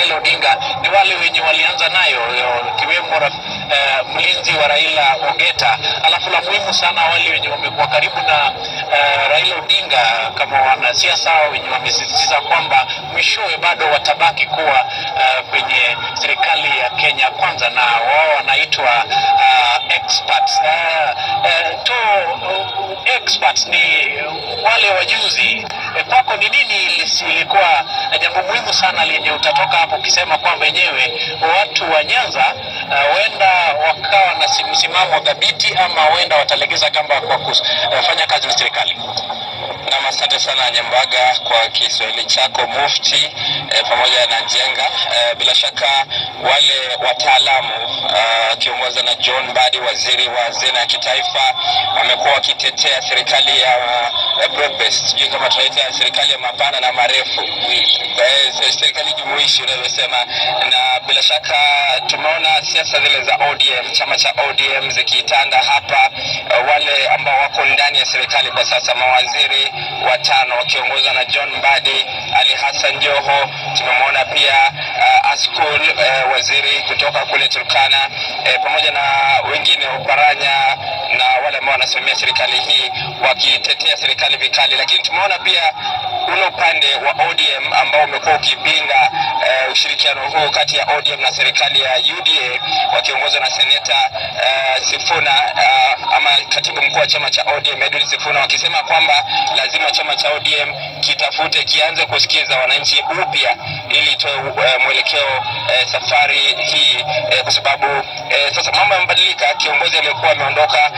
Raila Odinga ni wale wenye walianza nayo, kiwemo mlinzi wa Raila Ogeta. Alafu la muhimu sana, wale wenye wamekuwa karibu na Raila Odinga kama wanasiasa wenye wamesisitiza kwamba mwishowe bado watabaki kuwa kwenye serikali ya Kenya Kwanza, na wao wanaitwa experts. Experts ni wale wajuzi. Kwako ni nini ilikuwa jambo muhimu sana lenye utatoka hapo ukisema kwamba wenyewe watu wa Nyanza huenda wakawa na msimamo dhabiti ama huenda watalegeza kamba kwa kufanya kazi na serikali? Na asante sana Nyambaga kwa Kiswahili chako Mufti pamoja na Njenga. Bila shaka wale wataalamu kiongozwa na John Mbadi, waziri wa hazina ya kitaifa, wamekuwa wakitetea serikali ya broad-based, kama tunaita serikali ya mapana na marefu, serikali jumuishi unayosema. Na bila shaka tumeona siasa zile za ODM, chama cha ODM zikitanda hapa, wale ambao wako ndani ya serikali kwa sasa, mawaziri watano wakiongozwa na John Mbadi, Ali Hassan Joho, tumemwona pia Askul, waziri kutoka kule Turkana, pamoja na wengine Uparanya na wale ambao wanasimamia serikali hii wakitetea serikali vikali. Lakini tumeona pia ule upande wa ODM ambao umekuwa ukipinga ushirikiano huu kati ya ODM na serikali ya UDA wakiongozwa na seneta Sifuna, ama katibu mkuu wa chama cha ODM Edwin Sifuna, wakisema kwamba lazima chama cha ODM kianze kusikiza wananchi upya ili itoe mwelekeo safari hii, kwa sababu sasa mambo yamebadilika. Kiongozi aliyekuwa ameondoka,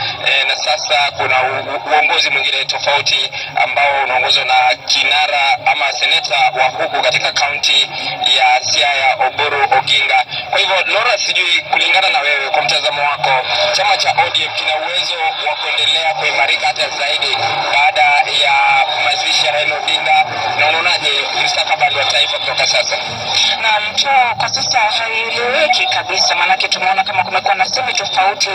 na sasa kuna uongozi mwingine tofauti ambao unaongozwa na kinara ama seneta wa huku katika kaunti ya Siaya, Oburu Oginga. Kwa hivyo Laura, sijui kulingana na wewe, kwa mtazamo wako, chama cha ODM kina uwezo wa kuendelea kuimarika hata zaidi baada ya mazishi ya Raila Odinga, na unaonaje mustakabali wa taifa kutoka sasa? Na mtu kwa sasa haieleweki kabisa, maana tumeona kama kumekuwa na semi tofauti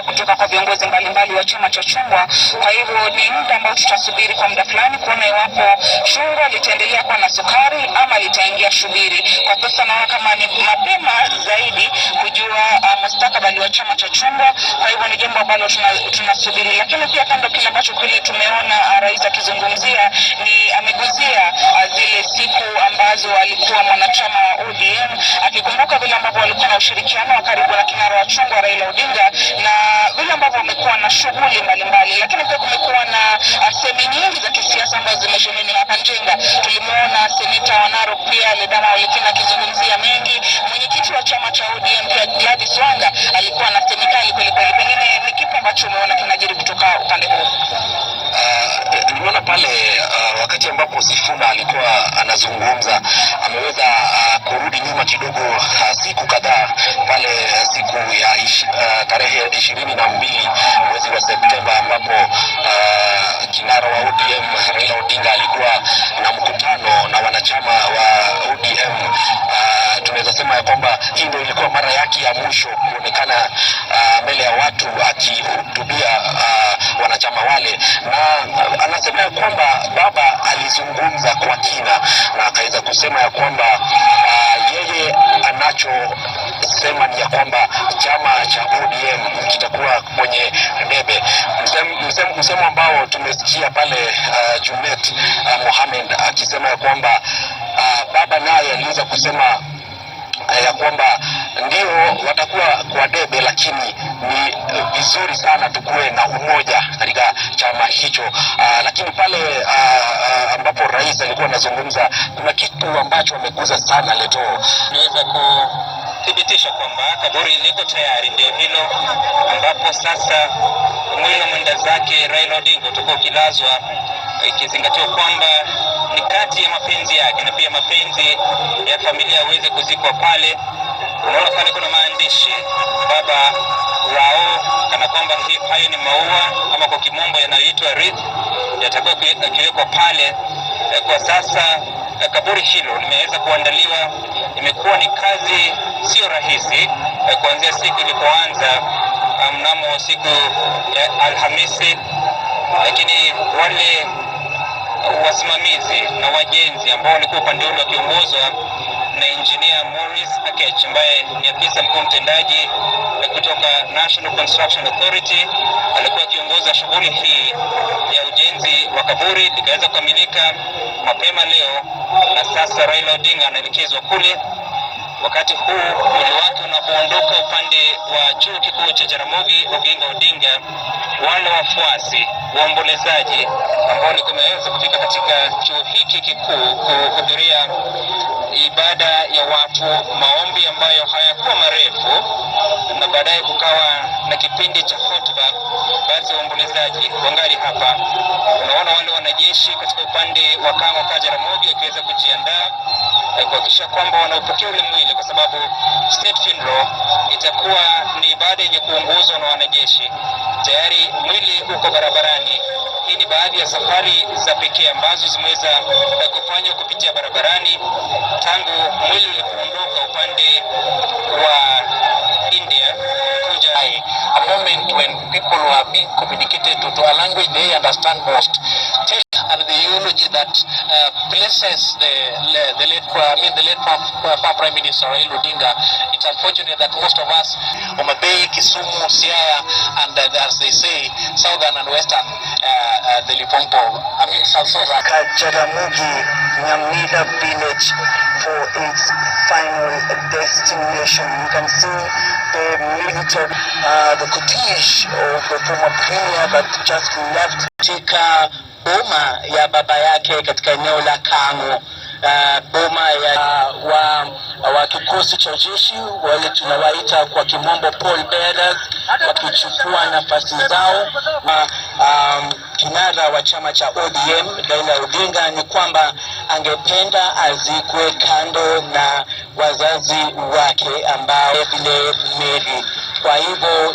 kutoka kwa viongozi mbalimbali wa chama cha chungwa. Kwa hivyo ni muda ambao tutasubiri kwa muda fulani kuona iwapo chungwa litaendelea kuwa na sukari ama litaingia shubiri. Kwa sasa naona kama ni mapema zaidi kujua mustakabali wa chama cha chungwa. Kwa hivyo ni jambo ambalo tunasubiri. Lakini pia kando kile ambacho kweli tumeona rais akizungumzia, ni ameguzia zile siku ambazo alikuwa mwanachama wa ODM, akikumbuka vile ambavyo walikuwa na ushirikiano wa karibu na kinara wa chungwa Raila Odinga, na vile ambavyo wamekuwa na shughuli mbalimbali. Lakini pia kumekuwa na semi nyingi za kisiasa ambazo zimesheheni hapa Njenga. Tulimuona seneta wa Narok pia Ledama Olekina akizungumzia mengi. Mwenyekiti wa chama cha ODM pia Gladys Wanga alikuwa na semi kali kweli kweli. Pengine ni kipi ambacho umeona kinajiri kutoka upande huu? Nimeona pale wakati ambapo Sifuna alikuwa anazungumza, ameweza kurudi nyuma kidogo siku kadhaa pale, siku ya tarehe 22 mwezi wa Septemba, ambapo kinara wa ODM Raila Odinga alikuwa na mkutano na wanachama wa ODM. Tunaweza sema ya kwamba hii ndio ilikuwa mara yake ya mwisho kuonekana mbele ya watu akihutubia wanachama wale, na anasema ya kwamba baba alizungumza kwa kina na akaweza kusema ya kwamba yeye anachosema ni ya kwamba chama cha ODM kitakuwa kwenye debe. Msemo ambao tumesikia pale Junet Mohamed akisema ya kwamba baba naye aliweza kusema ya kwamba ndio watakuwa kwa debe, lakini ni vizuri sana tukue na umoja katika chama hicho. Lakini pale ambapo rais alikuwa anazungumza, kuna kitu ambacho ameguza sana Leto. Niweza kuthibitisha kwamba kaburi liko tayari, ndio hilo ambapo sasa mwili wa mwenda zake Raila Odinga utakuwa ukilazwa, ikizingatiwa kwamba ni kati ya mapenzi yake na pia mapenzi ya familia aweze kuzikwa pale. Unaona pale kuna maandishi baba wao, kana kwamba hayo ni maua ama kwa kimombo yanayoitwa wreath, yatakuwa yakiwekwa pale. Kwa sasa kaburi hilo limeweza kuandaliwa. Imekuwa ni kazi sio rahisi kuanzia siku ilipoanza mnamo siku ya Alhamisi, lakini wale wasimamizi na wajenzi ambao walikuwa upande ule wakiongozwa na Engineer Morris Akech ambaye ni afisa mkuu mtendaji kutoka National Construction Authority. Alikuwa akiongoza shughuli hii ya ujenzi wa kaburi, likaweza kukamilika mapema leo, na sasa Raila Odinga anaelekezwa kule. Wakati huu mwili wake unapoondoka upande wa chuo kikuu cha Jaramogi Oginga Odinga, wale wafuasi waombolezaji ambao wameweza kufika katika chuo hiki kikuu kuhudhuria ibada ya watu, maombi ambayo hayakuwa marefu, na baadaye kukawa na kipindi cha hotuba. Basi waombolezaji wangali hapa. Unaona wale wanajeshi katika upande wa kama kwa Jaramogi wakiweza kujiandaa kuhakikisha kwamba wanaupokea ule mwili, kwa sababu state funeral itakuwa ni ibada yenye kuongozwa na wanajeshi. Tayari mwili uko barabarani. Hii ni baadhi ya safari za pekee ambazo zimeweza kufanywa kupitia barabarani tangu mwili ulipoondoka upande wa India kuja. A moment when people were being communicated to a language they understand most. And the eulogy that blesses the late Prime Minister Raila Odinga. It's unfortunate that most of us, Homa Bay, Kisumu, Siaya, and as they say, southern and western, the Limpopo, Jaramogi Nyamira village for its final destination. You can see the military, the cortege of the former premier that just left. Katika boma ya baba yake katika eneo la Kang'o, boma ya wa kikosi cha jeshi, wale tunawaita kwa kimombo pall bearers, wakichukua nafasi zao. Kinara wa chama cha ODM Raila Odinga ni kwamba angependa azikwe kando na wazazi wake ambao vile Mary. Kwa hivyo